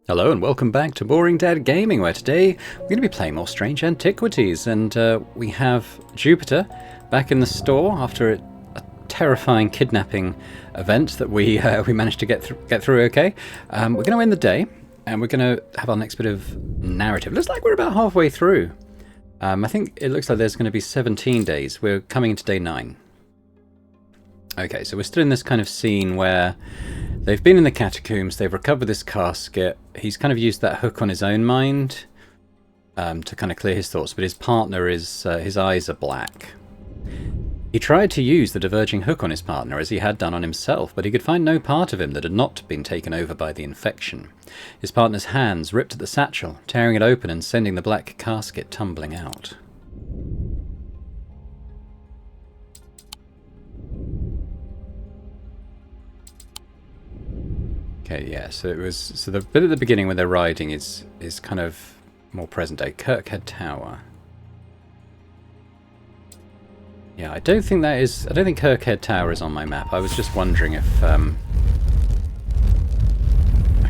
Hello and welcome back to Boring Dad Gaming, where today we're going to be playing more Strange Antiquities, and we have Jupiter back in the store after a terrifying kidnapping event that we managed to get through okay. We're going to end the day, and we're going to have our next bit of narrative. Looks like we're about halfway through. I think it looks like there's going to be 17 days. We're coming into day 9. Okay, so we're still in this kind of scene where they've been in the catacombs, they've recovered this casket, he's kind of used that hook on his own mind to kind of clear his thoughts, but his partner is, his eyes are black. He tried to use the diverging hook on his partner as he had done on himself, but he could find no part of him that had not been taken over by the infection. His partner's hands ripped at the satchel, tearing it open and sending the black casket tumbling out. Okay, yeah, so the bit at the beginning where they're riding is kind of more present day. Kirkhead Tower. Yeah, I don't think Kirkhead Tower is on my map. I was just wondering if I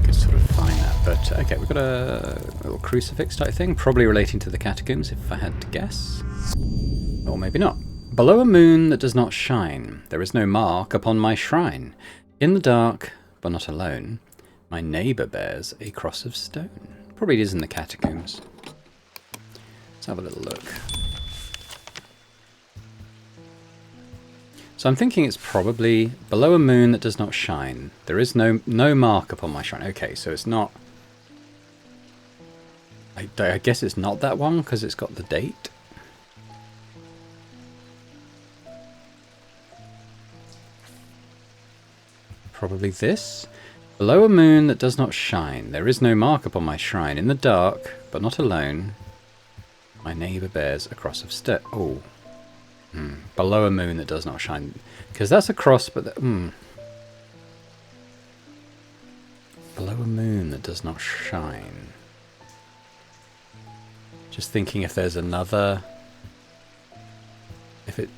could sort of find that. But okay, we've got a little crucifix type thing, probably relating to the catacombs if I had to guess. Or maybe not. Below a moon that does not shine, there is no mark upon my shrine. In the dark, but not alone, my neighbour bears a cross of stone. Probably is in the catacombs. Let's have a little look. So I'm thinking it's probably below a moon that does not shine. There is no mark upon my shrine. Okay, so it's not... I guess it's not that one because it's got the date. Probably this. Below a moon that does not shine, there is no mark upon my shrine. In the dark, but not alone, my neighbour bears a cross of stone. Oh. Below a moon that does not shine. Because that's a cross, but... Below a moon that does not shine. Just thinking if there's another... That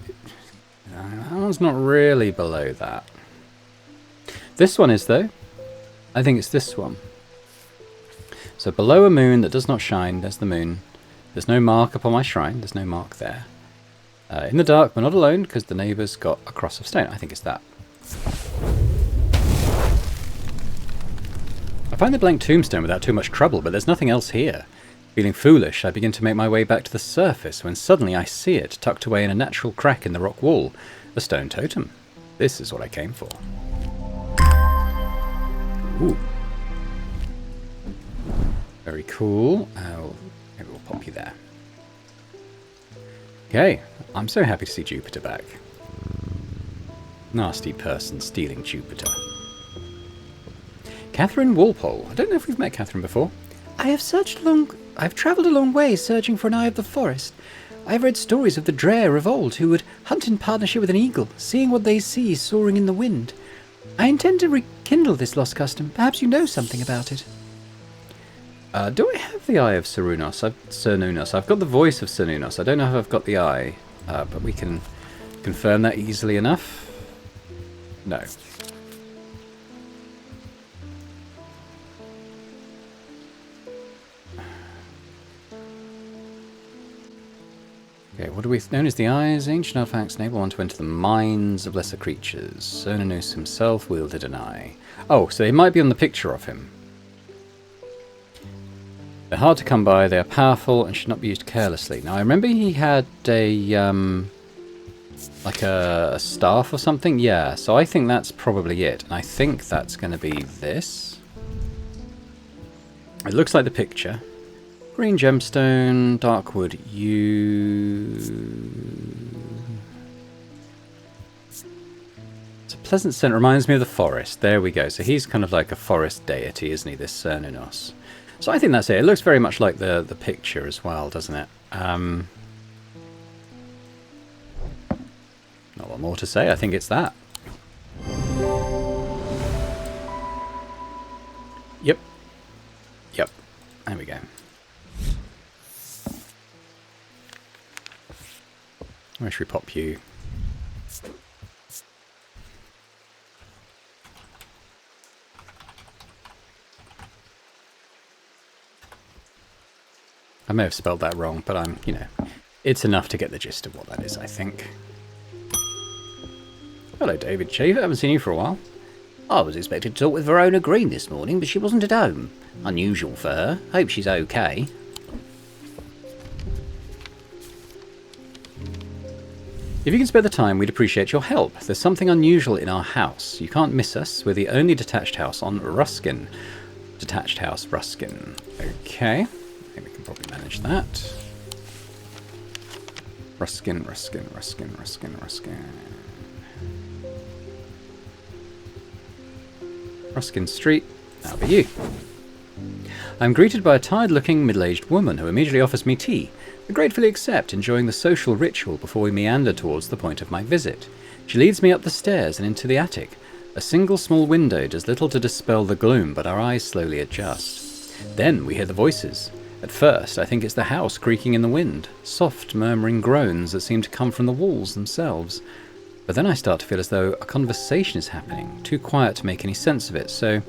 one's not really below that. This one is, though. I think it's this one. So below a moon that does not shine, there's the moon. There's no mark upon my shrine. There's no mark there. In the dark, but not alone, because the neighbour's got a cross of stone. I think it's that. I find the blank tombstone without too much trouble, but there's nothing else here. Feeling foolish, I begin to make my way back to the surface, when suddenly I see it, tucked away in a natural crack in the rock wall. A stone totem. This is what I came for. Ooh. Very cool. Maybe we'll pop you there. Okay, I'm so happy to see Jupiter back. Nasty person stealing Jupiter. Catherine Walpole. I don't know if we've met Catherine before. I've travelled a long way searching for an eye of the forest. I've read stories of the Dreher of old who would hunt in partnership with an eagle, seeing what they see soaring in the wind. I intend to rekindle this lost custom. Perhaps you know something about it. Do I have the eye of Cernunnos? I've got the voice of Cernunnos. I don't know if I've got the eye, but we can confirm that easily enough. No. Okay, what are we known as the eyes? Ancient artifacts enable one to enter the minds of lesser creatures. Cernunnos himself wielded an eye. Oh, so it might be on the picture of him. They're hard to come by, they are powerful, and should not be used carelessly. Now, I remember he had a, like a staff or something. Yeah, so I think that's probably it. And I think that's going to be this. It looks like the picture. Green gemstone, darkwood, It's a pleasant scent, reminds me of the forest. There we go. So he's kind of like a forest deity, isn't he, this Cernunnos? So I think that's it. It looks very much like the picture as well, doesn't it? Not a lot more to say. I think it's that. Yep. There we go. Where should we pop you? I may have spelled that wrong, but I'm, you know, it's enough to get the gist of what that is, I think. Hello, David Chief. I haven't seen you for a while. I was expected to talk with Verona Green this morning, but she wasn't at home. Unusual for her. Hope she's okay. If you can spare the time, we'd appreciate your help. There's something unusual in our house. You can't miss us. We're the only detached house on Ruskin. Detached house, Ruskin. Okay. I think we can probably manage that. Ruskin, Ruskin, Ruskin, Ruskin, Ruskin. Ruskin Street. That'll be you. I'm greeted by a tired-looking, middle-aged woman who immediately offers me tea. I gratefully accept, enjoying the social ritual before we meander towards the point of my visit. She leads me up the stairs and into the attic. A single small window does little to dispel the gloom, but our eyes slowly adjust. Then we hear the voices. At first, I think it's the house creaking in the wind, soft, murmuring groans that seem to come from the walls themselves. But then I start to feel as though a conversation is happening, too quiet to make any sense of it, so...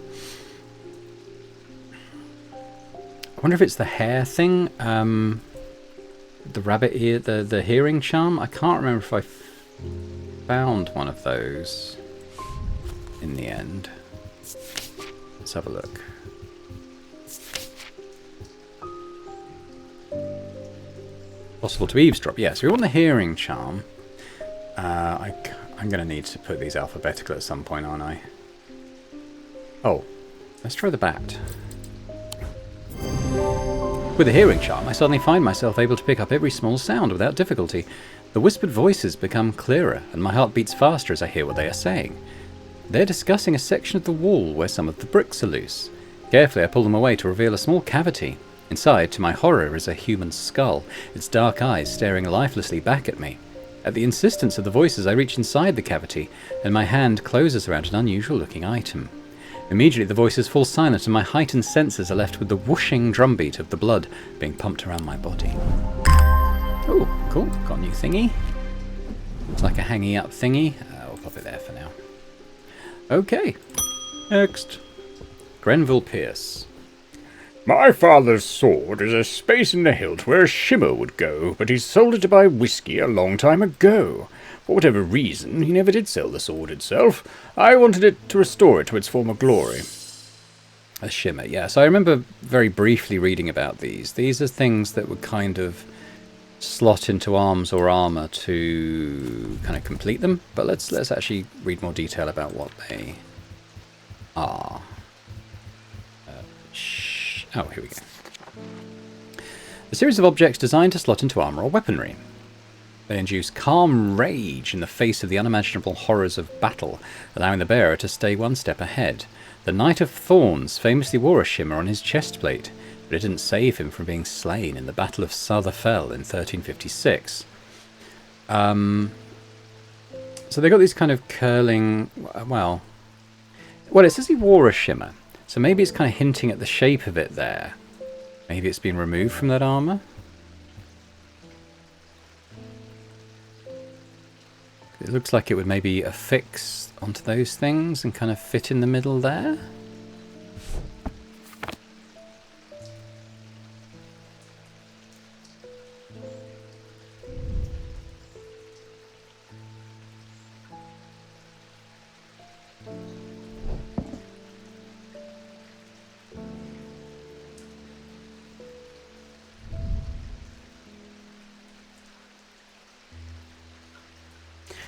I wonder if it's the hair thing, the rabbit ear, the hearing charm. I can't remember if I found one of those in the end. Let's have a look. Possible to eavesdrop. Yes, we want the hearing charm. I'm going to need to put these alphabetical at some point, aren't I? Oh, let's try the bat. With the hearing charm, I suddenly find myself able to pick up every small sound without difficulty. The whispered voices become clearer, and my heart beats faster as I hear what they are saying. They're discussing a section of the wall where some of the bricks are loose. Carefully, I pull them away to reveal a small cavity. Inside, to my horror, is a human skull, its dark eyes staring lifelessly back at me. At the insistence of the voices, I reach inside the cavity, and my hand closes around an unusual-looking item. Immediately, the voices fall silent, and my heightened senses are left with the whooshing drumbeat of the blood being pumped around my body. Oh, cool. Got a new thingy. Looks like a hanging up thingy. We'll pop it there for now. Okay. Next. Grenville Pierce. My father's sword is a space in the hilt where a shimmer would go, but he sold it to buy whiskey a long time ago. For whatever reason, he never did sell the sword itself. I wanted it to restore it to its former glory. A shimmer, yes. I remember very briefly reading about these. These are things that would kind of slot into arms or armor to kind of complete them. But let's actually read more detail about what they are. Oh, here we go. A series of objects designed to slot into armor or weaponry. They induce calm rage in the face of the unimaginable horrors of battle, allowing the bearer to stay one step ahead. The Knight of Thorns famously wore a shimmer on his chestplate, but it didn't save him from being slain in the Battle of Sutherfell in 1356. So they got these kind of curling... Well, it says he wore a shimmer. So maybe it's kind of hinting at the shape of it there. Maybe it's been removed from that armor. It looks like it would maybe affix onto those things and kind of fit in the middle there.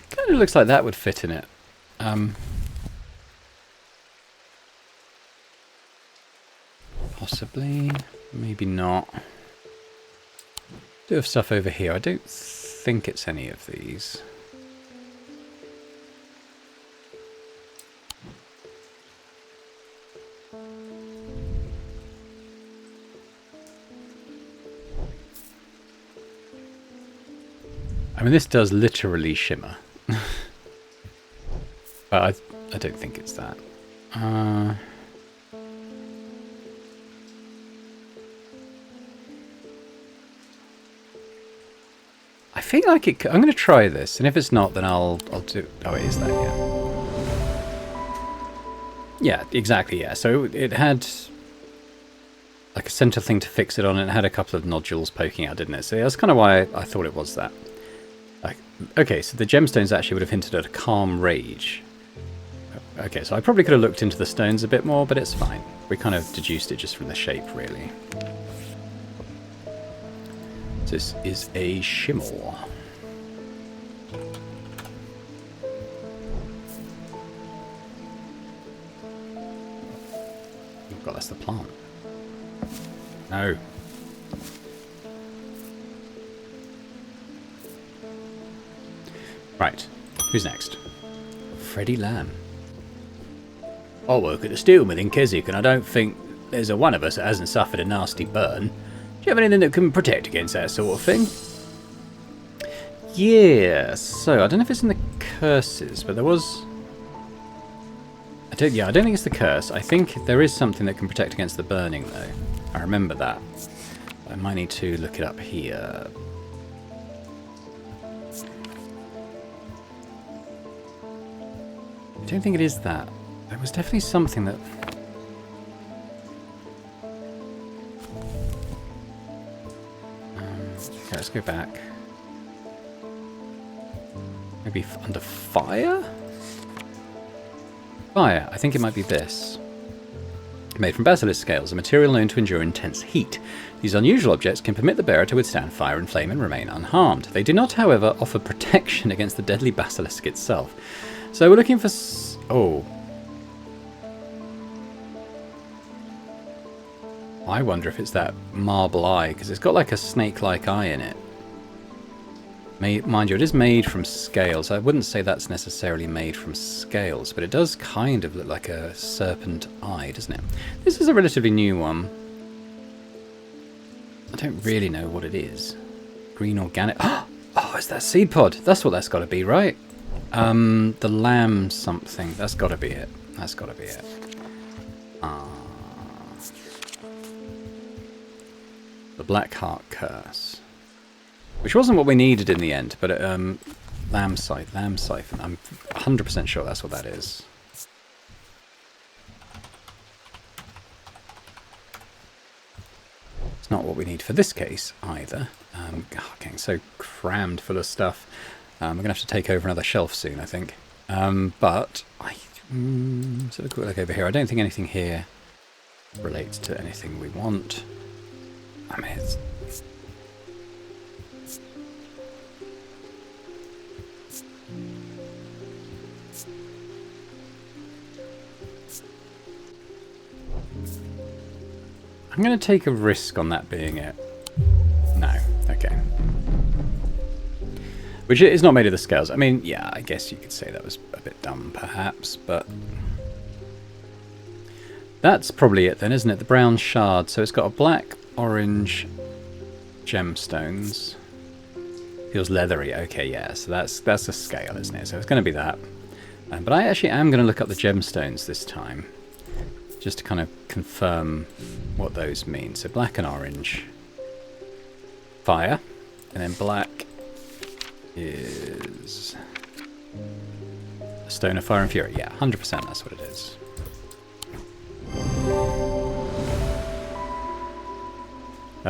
Kind of looks like that would fit in it. Possibly, maybe not. Do have stuff over here. I don't think it's any of these. I mean, this does literally shimmer. But I don't think it's that. I feel like it... I'm going to try this, and if it's not, then I'll do... Oh, it is that, yeah. Yeah, exactly, yeah. So it had... like a centre thing to fix it on, and it had a couple of nodules poking out, didn't it? So that's kind of why I thought it was that. Like, okay, so the gemstones actually would have hinted at a calm rage. Okay, so I probably could have looked into the stones a bit more, but it's fine. We kind of deduced it just from the shape, really. This is a shimmer. Oh god, that's the plant. No. Right, who's next? Freddie Lamb. I work at the steel mill in Keswick, and I don't think there's a one of us that hasn't suffered a nasty burn. Do you have anything that can protect against that sort of thing? Yeah, so I don't know if it's in the curses, but there was... I don't think it's the curse. I think there is something that can protect against the burning, though. I remember that. I might need to look it up here. I don't think it is that. There was definitely something that... okay, let's go back. Maybe under fire? Fire. I think it might be this. Made from basilisk scales, a material known to endure intense heat. These unusual objects can permit the bearer to withstand fire and flame and remain unharmed. They do not, however, offer protection against the deadly basilisk itself. So we're looking for... oh. I wonder if it's that marble eye, because it's got like a snake-like eye in it. Mind you, it is made from scales. I wouldn't say that's necessarily made from scales, but it does kind of look like a serpent eye, doesn't it? This is a relatively new one. I don't really know what it is. Green organic... oh, it's that seed pod. That's what that's got to be, right? The lamb something. That's got to be it. That's got to be it. The Black Heart Curse. Which wasn't what we needed in the end, but lamb siphon. I'm 100% sure that's what that is. It's not what we need for this case either. Getting so crammed full of stuff. We're going to have to take over another shelf soon, I think. But let's have a quick look over here. I don't think anything here relates to anything we want. I mean, it's... I'm going to take a risk on that being it. No. Okay. Which is not made of the scales. I mean, yeah, I guess you could say that was a bit dumb, perhaps, but... that's probably it then, isn't it? The brown shard. So it's got a black, orange gemstones. Feels leathery. Okay, yeah, so that's a scale, isn't it? So it's going to be that. But I actually am going to look up the gemstones this time, just to kind of confirm what those mean. So black and orange. Fire. And then black is a stone of fire and fury. Yeah, 100% that's what it is.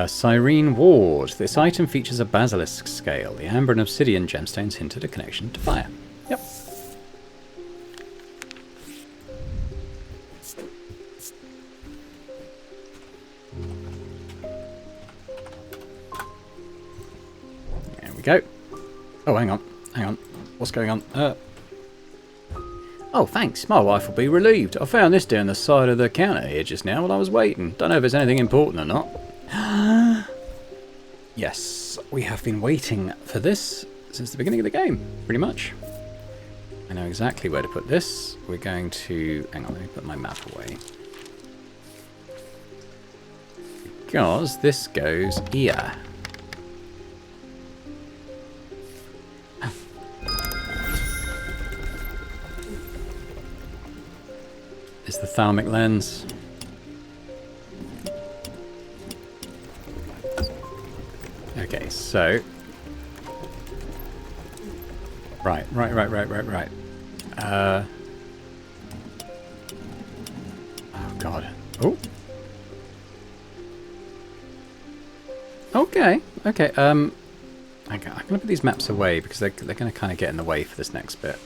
Cyrene Ward. This item features a basilisk scale. The amber and obsidian gemstones hint at a connection to fire. Yep. There we go. Oh, hang on. What's going on? Oh, thanks. My wife will be relieved. I found this down the side of the counter here just now while I was waiting. Don't know if it's anything important or not. Yes, we have been waiting for this since the beginning of the game, pretty much. I know exactly where to put this. We're going to... hang on, let me put my map away. Because this goes here. It's the thalamic lens. Okay, so... Right. Oh, God. Oh. Okay, okay. I'm going to put these maps away because they're going to kind of get in the way for this next bit.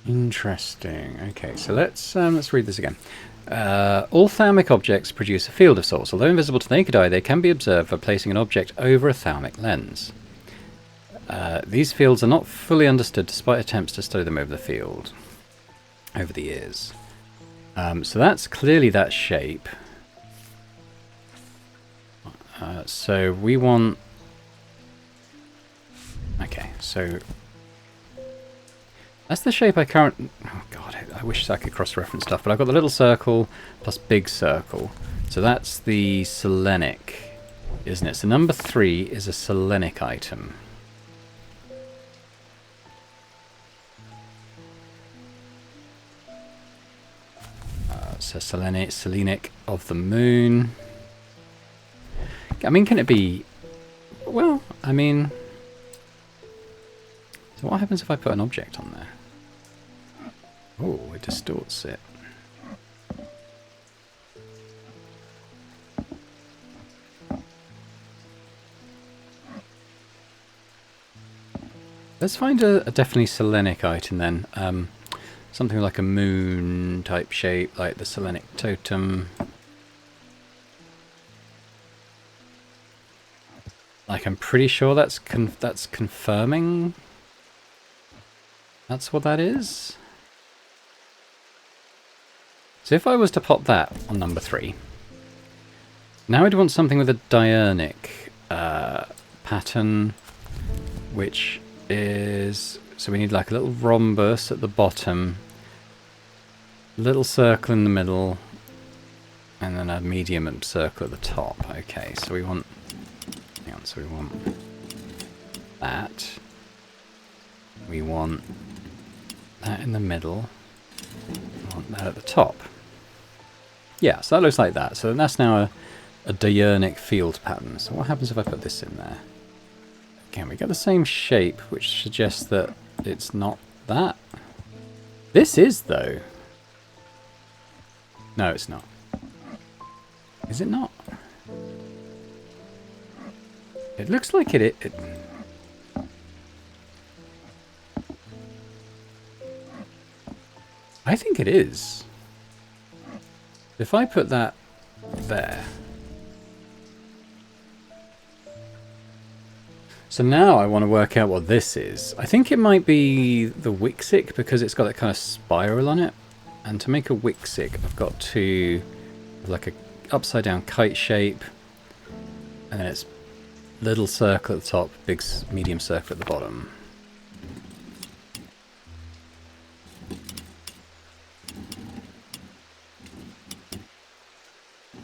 Interesting. Okay, so let's read this again. All thalamic objects produce a field of sorts. Although invisible to the naked eye, they can be observed by placing an object over a thalamic lens. These fields are not fully understood despite attempts to study them over the years. So that's clearly that shape. So we want... Okay, so... That's the shape I currently... Oh god, I wish I could cross-reference stuff, but I've got the little circle plus big circle. So that's the Selenic, isn't it? So number 3 is a Selenic item. So Selenic of the moon. I mean, can it be... Well, I mean... So what happens if I put an object on there? Oh, it distorts it. Let's find a definitely Selenic item then. Something like a moon type shape, like the Selenic totem. Like, I'm pretty sure that's confirming. That's what that is. So if I was to pop that on number 3, now I'd want something with a diurnic pattern, which is... So we need like a little rhombus at the bottom, little circle in the middle, and then a medium circle at the top. Okay, so we want... Hang on, so we want that. We want that in the middle. We want that at the top. Yeah, so that looks like that. So that's now a diurnic field pattern. So what happens if I put this in there? Again, we get the same shape, which suggests that it's not that. This is, though. No, it's not. Is it not? It looks like it... I think it is. If I put that there... So now I want to work out what this is. I think it might be the Wixic because it's got that kind of spiral on it. And to make a Wixic, I've got to have like a upside down kite shape. And then it's little circle at the top, big medium circle at the bottom.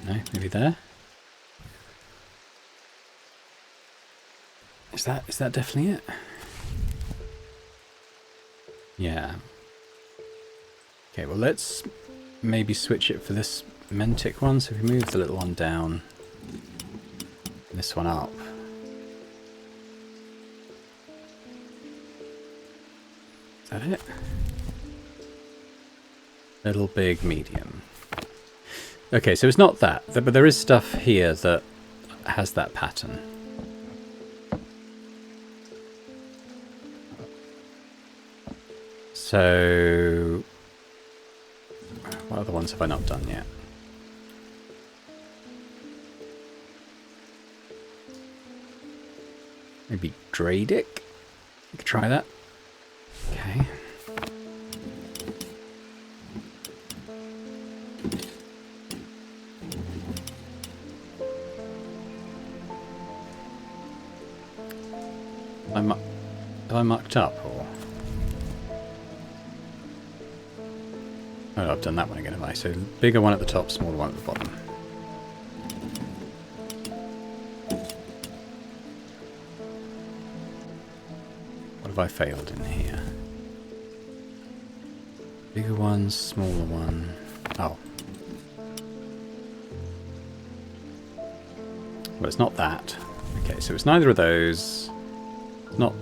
No, maybe there. Is that definitely it? Yeah. Okay, well let's maybe switch it for this Mentic one. So if we move the little one down, this one up. Is that it? Little, big, medium. Okay, so it's not that, but there is stuff here that has that pattern. So, what other ones have I not done yet? Maybe Dradic? We could try that. Okay. Have I mucked up, or? Oh, I've done that one again, have I? So bigger one at the top, smaller one at the bottom. What have I failed in here? Bigger one, smaller one. Oh. Well, it's not that. Okay, so it's neither of those. Not...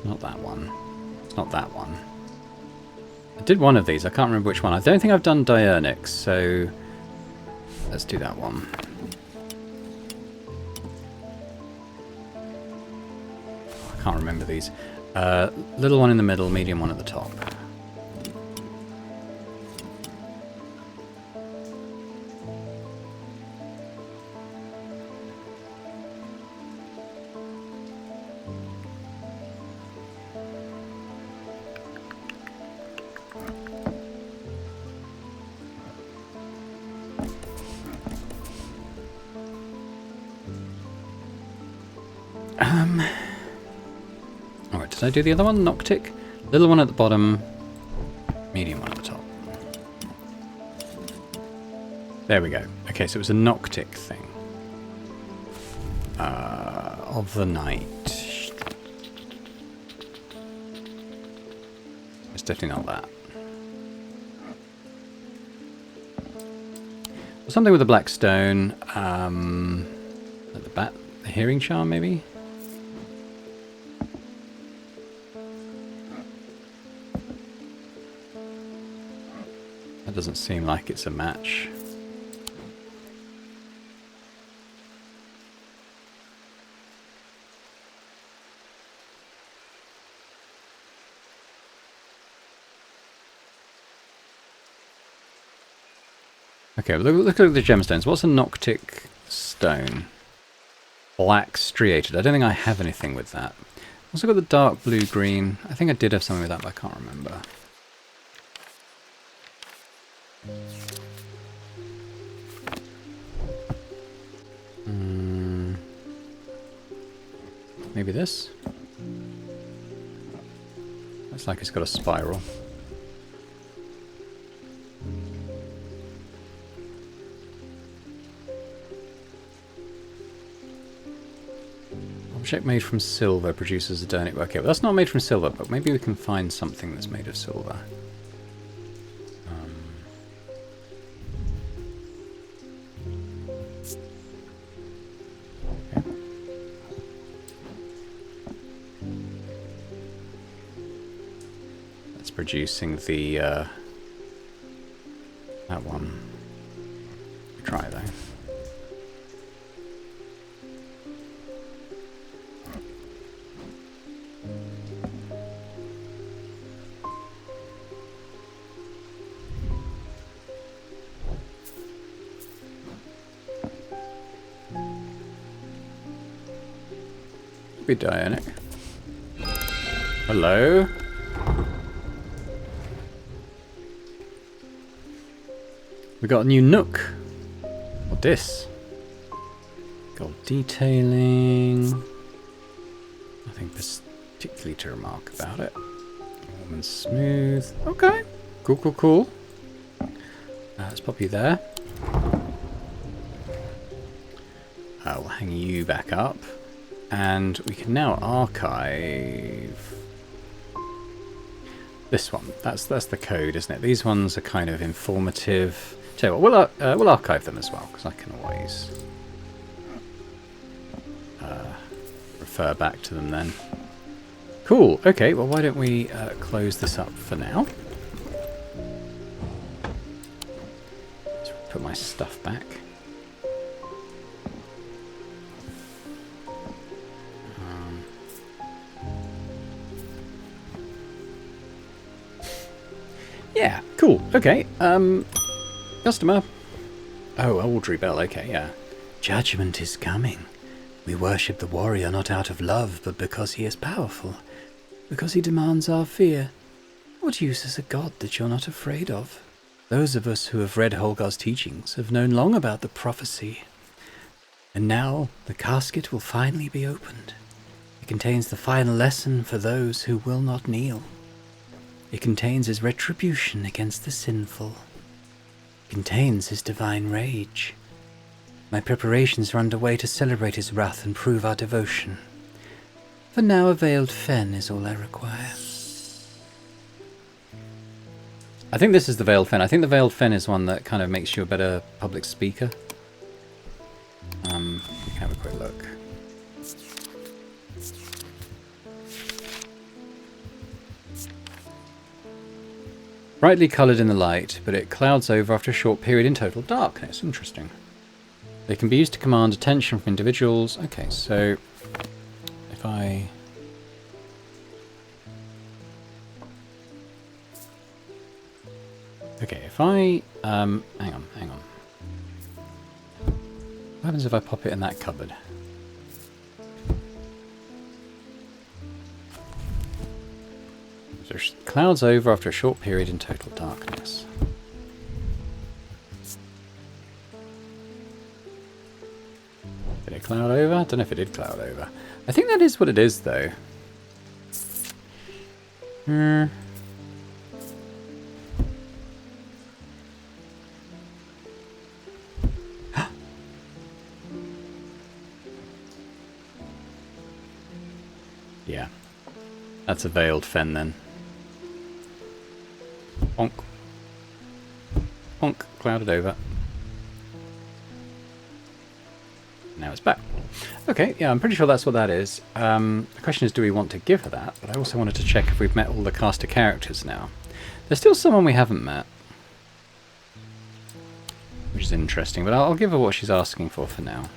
Not that one. It's not that one. I did one of these. I can't remember which one. I don't think I've done Diurnix, so let's do that one. I can't remember these. Little one in the middle, medium one at the top. Alright, did I do the other one? Noctic? Little one at the bottom, medium one at the top. There we go. Okay, so it was a Noctic thing. Of the night. It's definitely not that. Something with a black stone. At the bat, the hearing charm, maybe? That doesn't seem like it's a match. Okay, look at the gemstones. What's a Noctic stone? Black striated. I don't think I have anything with that. Also got the dark blue-green. I think I did have something with that, but I can't remember. Maybe this? Looks like it's got a spiral. Object made from silver produces a Dernic. Okay, well that's not made from silver, but maybe we can find something that's made of silver. Okay. That's producing the that one. Try though. Be Diurnix. Hello? We got a new nook. What this? Gold detailing. Nothing particularly to remark about it. Warm and smooth. Okay. Cool, cool, cool. Let's pop you there. We'll hang you back up. And we can now archive this one. That's the code, isn't it? These ones are kind of informative. Tell you what, we'll archive them as well, because I can always refer back to them then. Cool. Okay. Well, why don't we close this up for now? Let's put my stuff back. Yeah, cool. Okay. Customer. Oh, Audrey Bell. Okay, yeah. Judgment is coming. We worship the warrior not out of love, but because he is powerful. Because he demands our fear. What use is a god that you're not afraid of? Those of us who have read Holgar's teachings have known long about the prophecy. And now the casket will finally be opened. It contains the final lesson for those who will not kneel. It contains his retribution against the sinful. It contains his divine rage. My preparations are underway to celebrate his wrath and prove our devotion. For now, a veiled fen is all I require. I think this is the Veiled Fen. I think the Veiled Fen is one that kind of makes you a better public speaker. Have a quick look. Brightly coloured in the light, but it clouds over after a short period in total darkness. Interesting. They can be used to command attention from individuals. Okay, so if I... Okay, if I... hang on. What happens if I pop it in that cupboard? So clouds over after a short period in total darkness. Did it cloud over? I don't know if it did cloud over. I think that is what it is, though. Yeah. That's a Veiled Fen, then. Bonk. Bonk. Clouded over. Now it's back. Okay, yeah, I'm pretty sure that's what that is. The question is, do we want to give her that? But I also wanted to check if we've met all the cast of characters now. There's still someone we haven't met, which is interesting, but I'll give her what she's asking for now.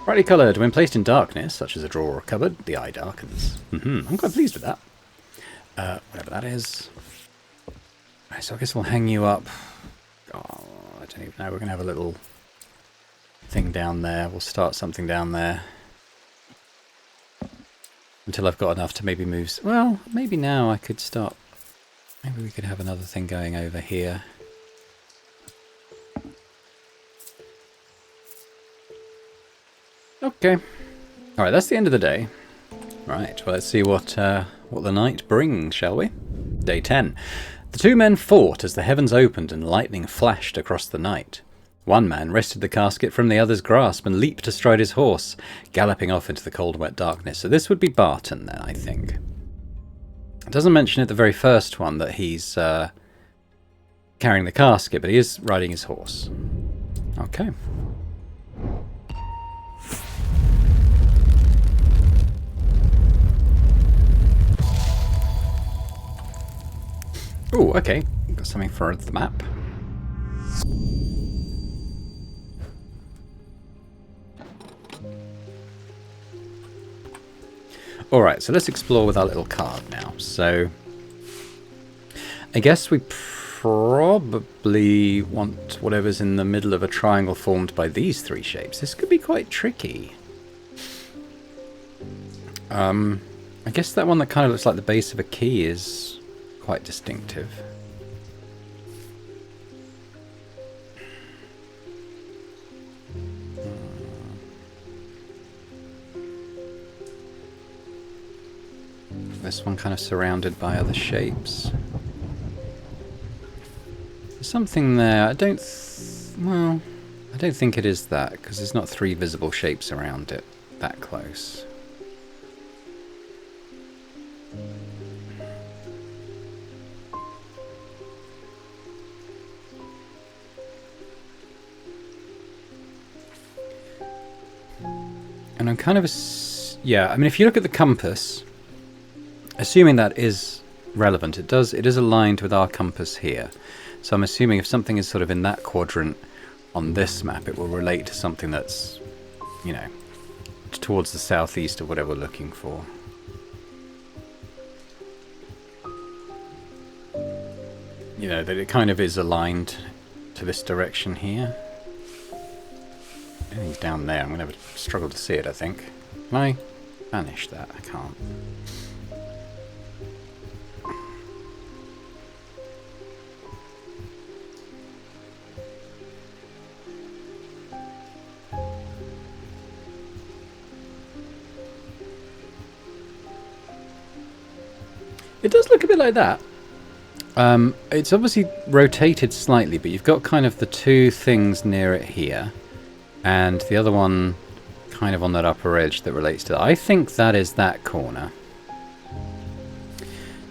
Brightly coloured. When placed in darkness, such as a drawer or cupboard, the eye darkens. I'm quite pleased with that. Whatever that is. Right, so I guess we'll hang you up. Oh, I don't even know. We're going to have a little thing down there. We'll start something down there. Until I've got enough to maybe move... Well, maybe now I could start... Maybe we could have another thing going over here. Okay. Alright, that's the end of the day. Right, well, let's see what the night brings, shall we? Day 10. The two men fought as the heavens opened and lightning flashed across the night. One man wrested the casket from the other's grasp and leaped astride his horse, galloping off into the cold, wet darkness. So this would be Barton then, I think. It doesn't mention at the very first one that he's carrying the casket, but he is riding his horse. Okay. Oh, okay. Got something for the map. Alright, so let's explore with our little card now. So, I guess we probably want whatever's in the middle of a triangle formed by these three shapes. This could be quite tricky. I guess that one that kind of looks like the base of a key is quite distinctive. This one kind of surrounded by other shapes. There's something there. I don't think it is that, because there's not three visible shapes around it that close. And I'm kind of... yeah, I mean, if you look at the compass, assuming that is relevant, it is aligned with our compass here. So I'm assuming if something is sort of in that quadrant on this map, it will relate to something that's, you know, towards the southeast of whatever we're looking for. You know, that it kind of is aligned to this direction here. Anything's down there. I'm going to struggle to see it, I think. Can I banish that? I can't. It does look a bit like that. It's obviously rotated slightly, but you've got kind of the two things near it here. And the other one kind of on that upper edge that relates to that. I think that is that corner.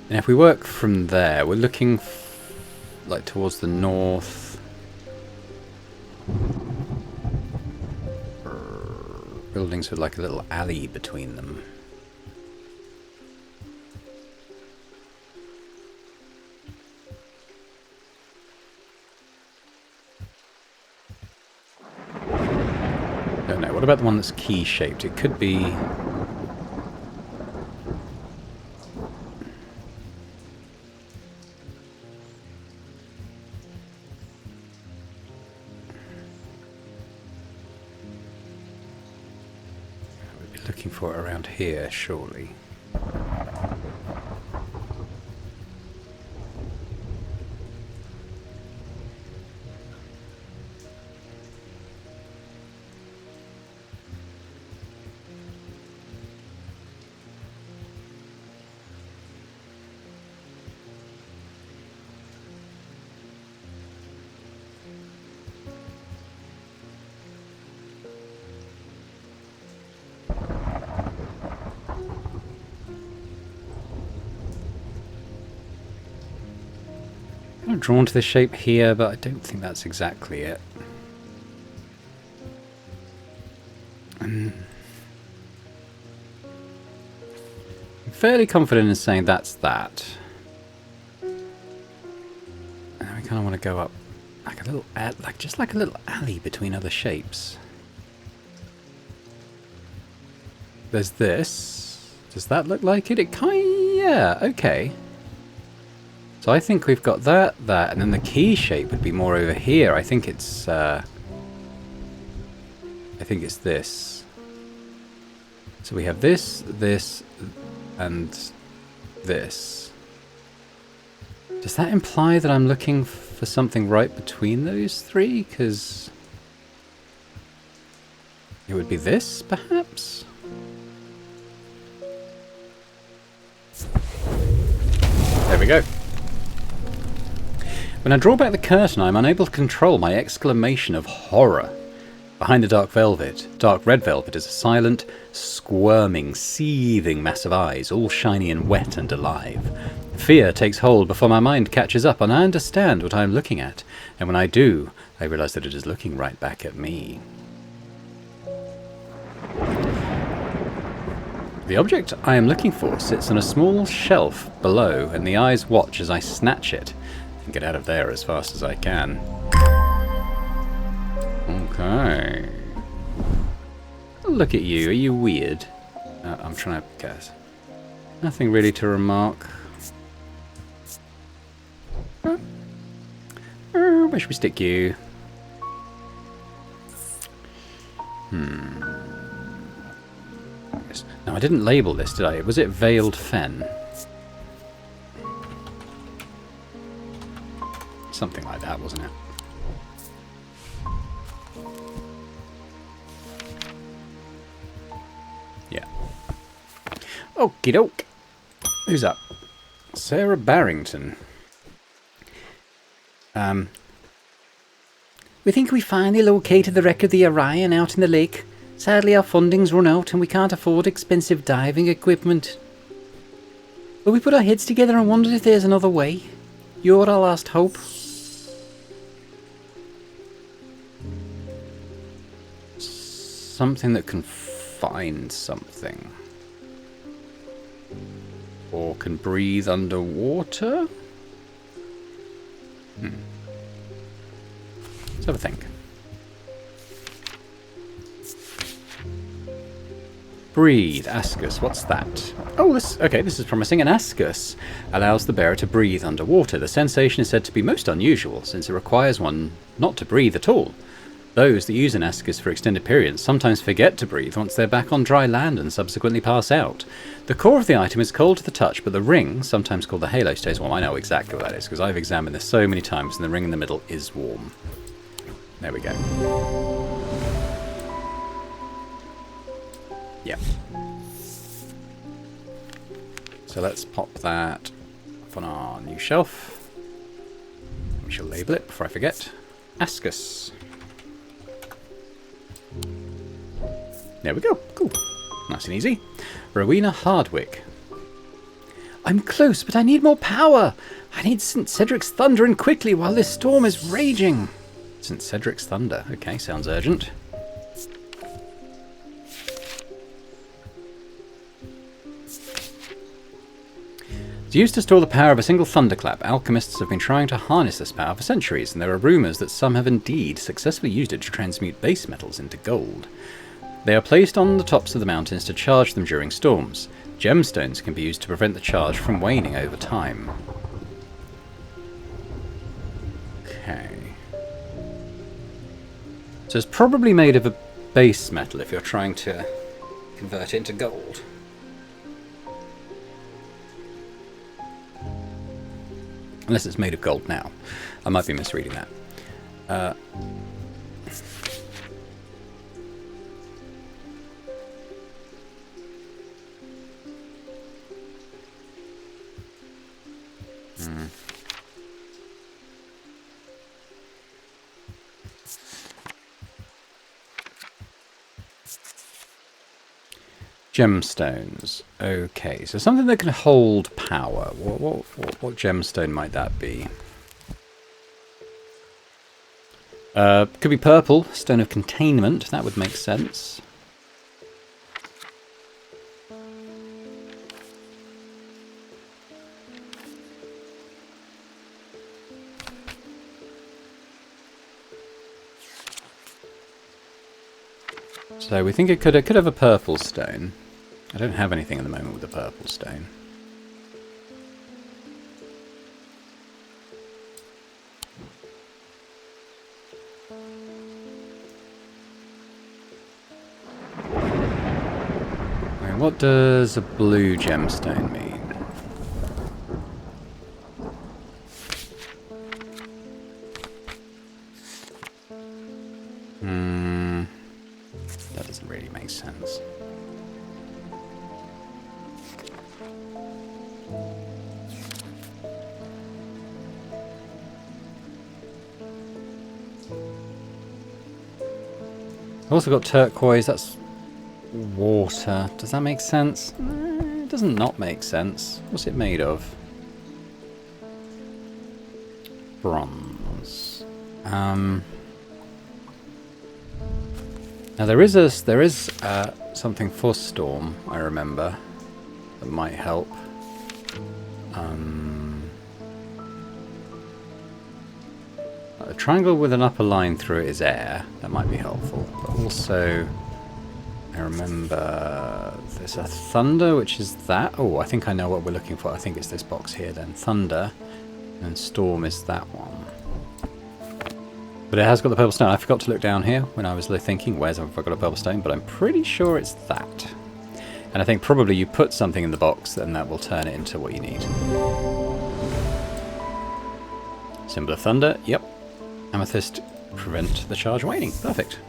And if we work from there, we're looking like towards the north. Buildings with like a little alley between them. Don't know. What about the one that's key-shaped? It could be... we'd be looking for it around here, surely. I'm drawn to this shape here, but I don't think that's exactly it. I'm fairly confident in saying that's that. And we kind of want to go up like a little, just like a little alley between other shapes. There's this. Does that look like it? It kind, yeah, okay. So I think we've got that, and then the key shape would be more over here. I think it's this. So we have this, this, and this. Does that imply that I'm looking for something right between those three? Because it would be this, perhaps? There we go. When I draw back the curtain, I'm unable to control my exclamation of horror. Behind the dark red velvet is a silent, squirming, seething mass of eyes, all shiny and wet and alive. Fear takes hold before my mind catches up and I understand what I am looking at, and when I do, I realise that it is looking right back at me. The object I am looking for sits on a small shelf below, and the eyes watch as I snatch it and get out of there as fast as I can. Okay. Look at you. Are you weird? I'm trying to guess. Nothing really to remark. Where should we stick you? No, I didn't label this, did I? Was it Veiled Fen? Something like that, wasn't it? Yeah. Okie doke. Who's up? Sarah Barrington. We think we finally located the wreck of the Orion out in the lake. Sadly, our funding's run out and we can't afford expensive diving equipment. But we put our heads together and wondered if there's another way. You're our last hope. Something that can find something. Or can breathe underwater? Let's have a think. Breathe, ascus, what's that? Oh, this is promising. An ascus allows the bearer to breathe underwater. The sensation is said to be most unusual, since it requires one not to breathe at all. Those that use an ascus for extended periods sometimes forget to breathe once they're back on dry land and subsequently pass out. The core of the item is cold to the touch, but the ring, sometimes called the halo, stays warm. I know exactly what that is, because I've examined this so many times, and the ring in the middle is warm. There we go. Yeah. So let's pop that up on our new shelf. We shall label it before I forget. Ascus. There we go. Cool. Nice and easy. Rowena Hardwick. I'm close, but I need more power. I need St. Cedric's thunder, and quickly while this storm is raging. St. Cedric's thunder. Okay, sounds urgent. It's used to store the power of a single thunderclap. Alchemists have been trying to harness this power for centuries, and there are rumours that some have indeed successfully used it to transmute base metals into gold. They are placed on the tops of the mountains to charge them during storms. Gemstones can be used to prevent the charge from waning over time. Okay. So it's probably made of a base metal if you're trying to convert it into gold. Unless it's made of gold now. I might be misreading that. Gemstones. Okay, so something that can hold power. What gemstone might that be? Could be purple, stone of containment. That would make sense. So we think it could have a purple stone. I don't have anything at the moment with a purple stone. Right, what does a blue gemstone mean? That doesn't really make sense. I've also got turquoise, that's water. Does that make sense? It doesn't not make sense. What's it made of? Bronze. Now there is something for storm, I remember, that might help. A triangle with an upper line through it is air. That might be helpful. But also, I remember there's a thunder, which is that. Oh, I think I know what we're looking for. I think it's this box here then. Thunder. And storm is that one. But it has got the purple stone. I forgot to look down here when I was thinking, where's have I got a purple stone? But I'm pretty sure it's that. And I think probably you put something in the box, then that will turn it into what you need. Symbol of thunder. Yep. Amethyst, prevent the charge waning. Perfect.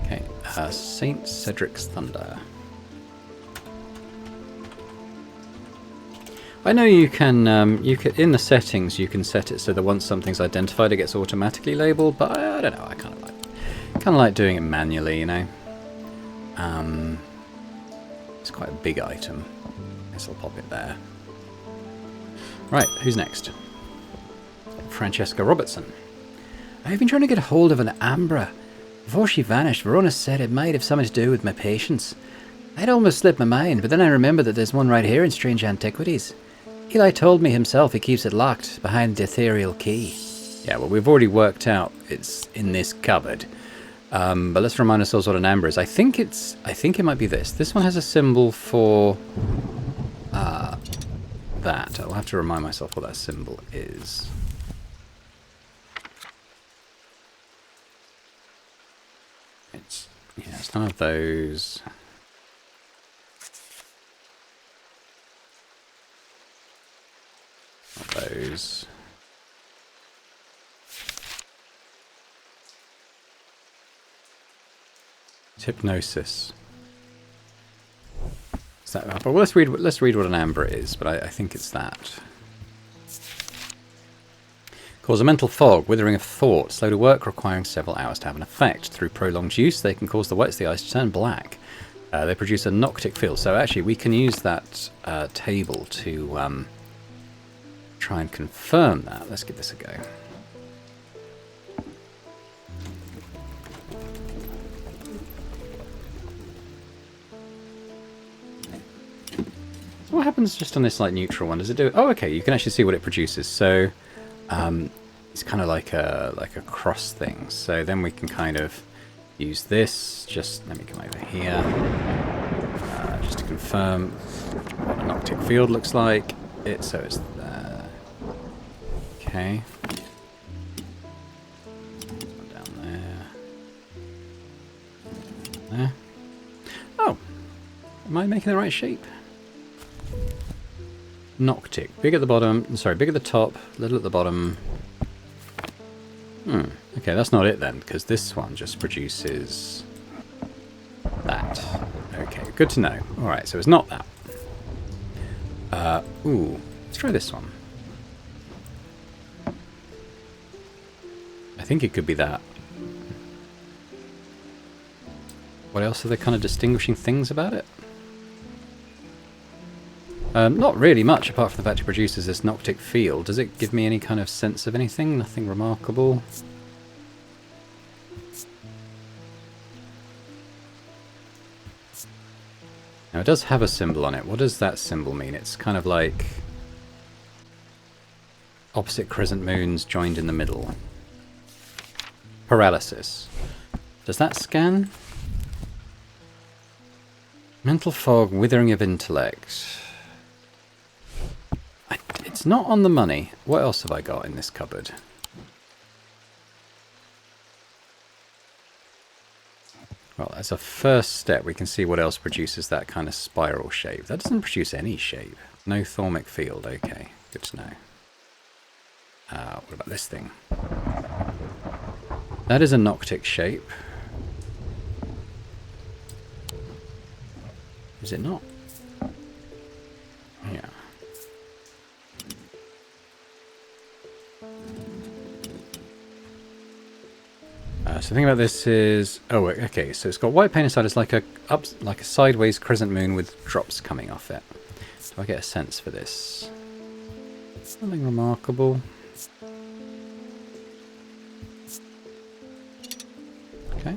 Okay, St. Cedric's Thunder. I know you can, in the settings you can set it so that once something's identified it gets automatically labelled, but I don't know, I kind of like doing it manually, you know. It's quite a big item. I guess I'll pop it there. Right, who's next? Francesca Robertson. I've been trying to get hold of an Ambra. Before she vanished, Verona said it might have something to do with my patience. I'd almost slipped my mind, but then I remembered that there's one right here in Strange Antiquities. Eli told me himself he keeps it locked behind the ethereal key. Yeah, well, we've already worked out it's in this cupboard. But let's remind ourselves what an Ambra is. I think it might be this. This one has a symbol for that. I'll have to remind myself what that symbol is. It's none of those. Not those. It's hypnosis. Is that? But let's read what an amber is. But I think it's that. Cause a mental fog, withering of thought, slow to work, requiring several hours to have an effect. Through prolonged use, they can cause the whites of the eyes to turn black. They produce a noctic field. So actually we can use that table to try and confirm that. Let's give this a go. So what happens just on this like neutral one? Does it do? Oh, okay. You can actually see what it produces. So it's kind of like a cross thing. So then we can kind of use this. Just let me come over here, just to confirm what a noctic field looks like. So it's there. Okay. Down there. There. Oh, am I making the right shape? Noctic. Big at the bottom. Sorry, big at the top, little at the bottom. Okay, that's not it then, because this one just produces that. Okay, good to know. Alright, so it's not that. Ooh, let's try this one. I think it could be that. What else are the kind of distinguishing things about it? Not really much, apart from the fact it produces this noctic field. Does it give me any kind of sense of anything? Nothing remarkable. Now it does have a symbol on it. What does that symbol mean? It's kind of like opposite crescent moons joined in the middle. Paralysis. Does that scan? Mental fog, withering of intellect. It's not on the money. What else have I got in this cupboard? Well, as a first step, we can see what else produces that kind of spiral shape. That doesn't produce any shape. No thormic field. Okay, good to know. What about this thing? That is a noctic shape. Is it not? Yeah. So the thing about this is, oh, okay. So it's got white paint inside. It's like a sideways crescent moon with drops coming off it. Do I get a sense for this? Nothing remarkable. Okay.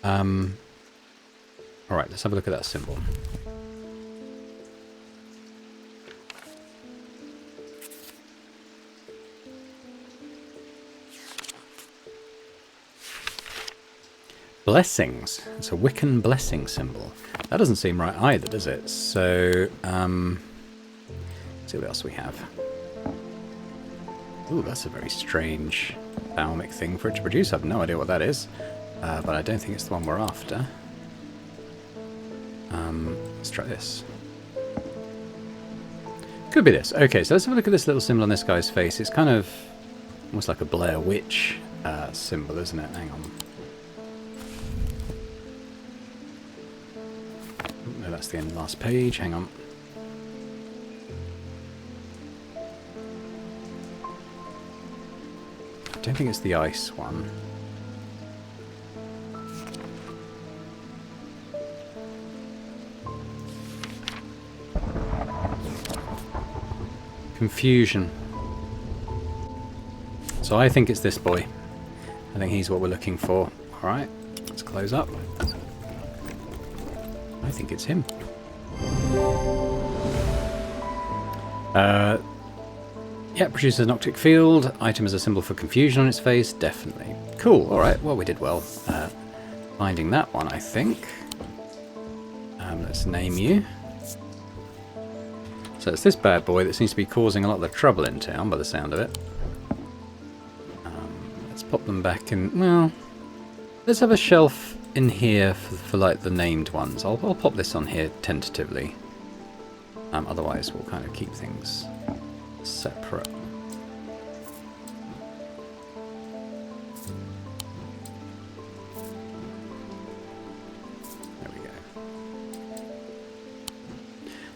All right. Let's have a look at that symbol. Blessings. It's a Wiccan blessing symbol. That doesn't seem right either, does it? So, let's see what else we have. Ooh, that's a very strange thalamic thing for it to produce. I have no idea what that is, but I don't think it's the one we're after. Let's try this. Could be this. Okay, so let's have a look at this little symbol on this guy's face. It's kind of almost like a Blair Witch symbol, isn't it? Hang on. No, that's the end of the last page. Hang on. I don't think it's the ice one. Confusion. So I think it's this boy. I think he's what we're looking for. Alright, let's close up. I think it's him. Yeah, produces a noctic field. Item is a symbol for confusion on its face. Definitely. Cool. Alright, well, we did well. Finding that one, I think. Let's name you. So it's this bad boy that seems to be causing a lot of the trouble in town, by the sound of it. Let's pop them back in. Well, let's have a shelf in here for like the named ones. I'll pop this on here tentatively. Otherwise, we'll kind of keep things separate. There we go.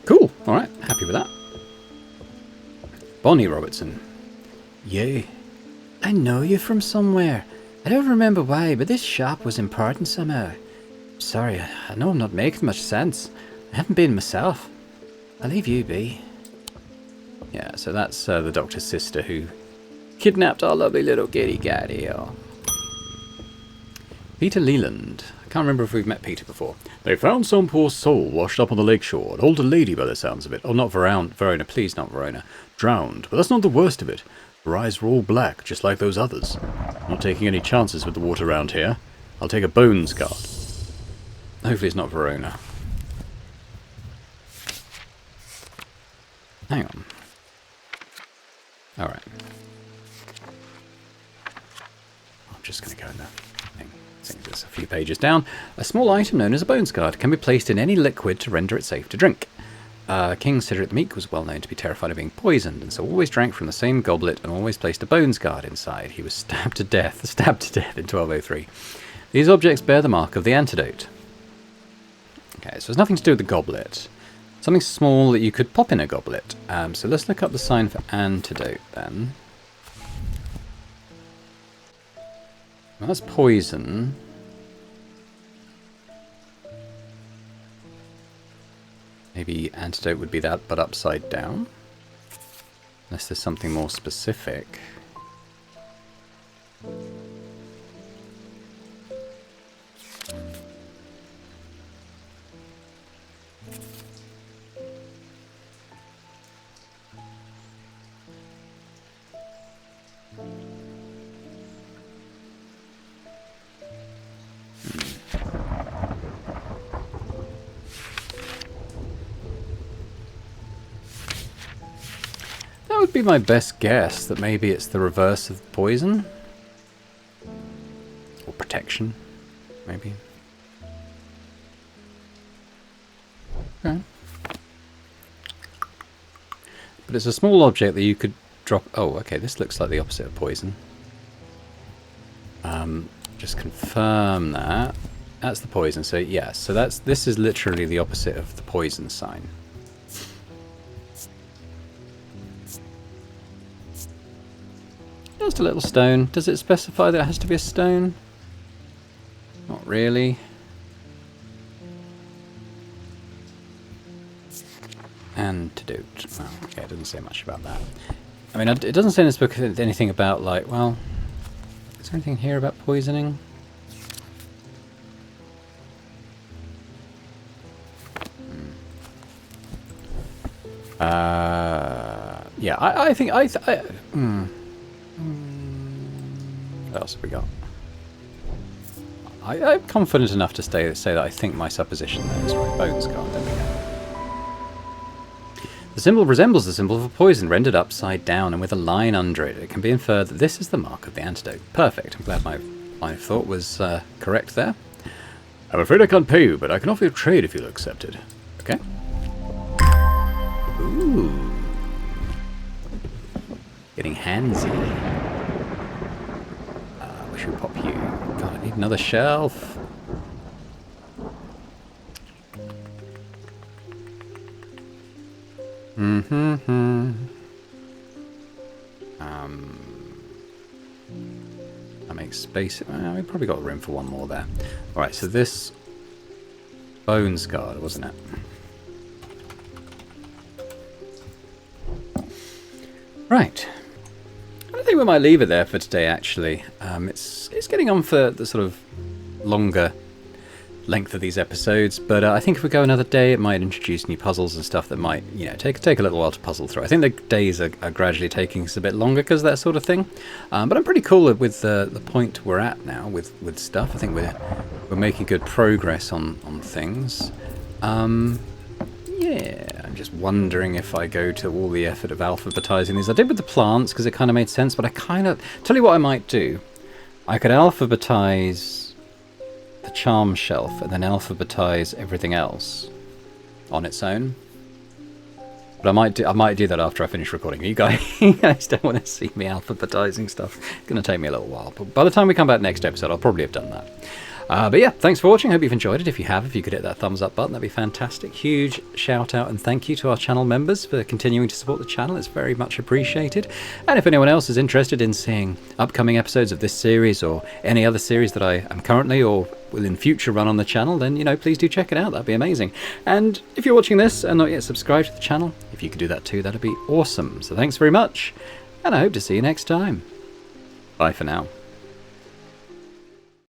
Cool. All right. Happy with that. Bonnie Robertson. You. I know you from somewhere. I don't remember why, but this shop was important somehow. Sorry, I know I'm not making much sense. I haven't been myself. I'll leave you be. Yeah, so that's the doctor's sister who kidnapped our lovely little kitty cat here. Peter Leland. I can't remember if we've met Peter before. They found some poor soul washed up on the lakeshore, an older lady by the sounds of it. Oh, not Verona, please, not Verona. Drowned, but that's not the worst of it. Her eyes were all black, just like those others. Not taking any chances with the water around here. I'll take a bones guard. Hopefully it's not Verona. Hang on. Alright. I'm just going to go in there. There's a few pages down. A small item known as a bones guard can be placed in any liquid to render it safe to drink. King Cedric the Meek was well known to be terrified of being poisoned, and so always drank from the same goblet and always placed a bones guard inside. He was stabbed to death in 1203. These objects bear the mark of the antidote. Okay, so there's nothing to do with the goblet. Something small that you could pop in a goblet. So let's look up the sign for antidote then. Well, that's poison. Maybe antidote would be that, but upside down. Unless there's something more specific. That would be my best guess, that maybe it's the reverse of poison. Or protection, maybe. Okay. But it's a small object that you could drop... Oh, okay, this looks like the opposite of poison. Just confirm that. That's the poison, so yes. So this is literally the opposite of the poison sign. Just a little stone. Does it specify that it has to be a stone? Not really. Antidote. Well, okay, it doesn't say much about that. I mean, it doesn't say in this book anything about, like, well... Is there anything here about poisoning? Yeah, I think... What else have we got? I'm confident enough to say that I think my supposition there is right. Bones guard, there we go. The symbol resembles the symbol of a poison rendered upside down and with a line under it. It can be inferred that this is the mark of the antidote. Perfect. I'm glad my line of thought was correct there. I'm afraid I can't pay you, but I can offer you a trade if you'll accept it. Okay. Ooh. Getting handsy. Where should we pop you? God, I need another shelf. That makes space. We probably got room for one more there. Alright, so this bones guard, wasn't it? Right. I think we might leave it there for today, actually. It's getting on for the sort of longer length of these episodes, but I think if we go another day, it might introduce new puzzles and stuff that might, you know, take a little while to puzzle through. I think the days are gradually taking us a bit longer because of that sort of thing. But I'm pretty cool with the point we're at now with stuff. I think we're making good progress on things. Yeah, I'm just wondering if I go to all the effort of alphabetizing these. I did with the plants because it kind of made sense, but I kind of... Tell you what I might do. I could alphabetize the charm shelf and then alphabetize everything else on its own. But I might do that after I finish recording. You guys don't want to see me alphabetizing stuff. It's going to take me a little while. But by the time we come back next episode, I'll probably have done that. But yeah, thanks for watching. Hope you've enjoyed it. If you have, if you could hit that thumbs up button, that'd be fantastic. Huge shout out and thank you to our channel members for continuing to support the channel. It's very much appreciated. And if anyone else is interested in seeing upcoming episodes of this series or any other series that I am currently or will in future run on the channel, then, you know, please do check it out. That'd be amazing. And if you're watching this and not yet subscribed to the channel, if you could do that too, that'd be awesome. So thanks very much, and I hope to see you next time. Bye for now.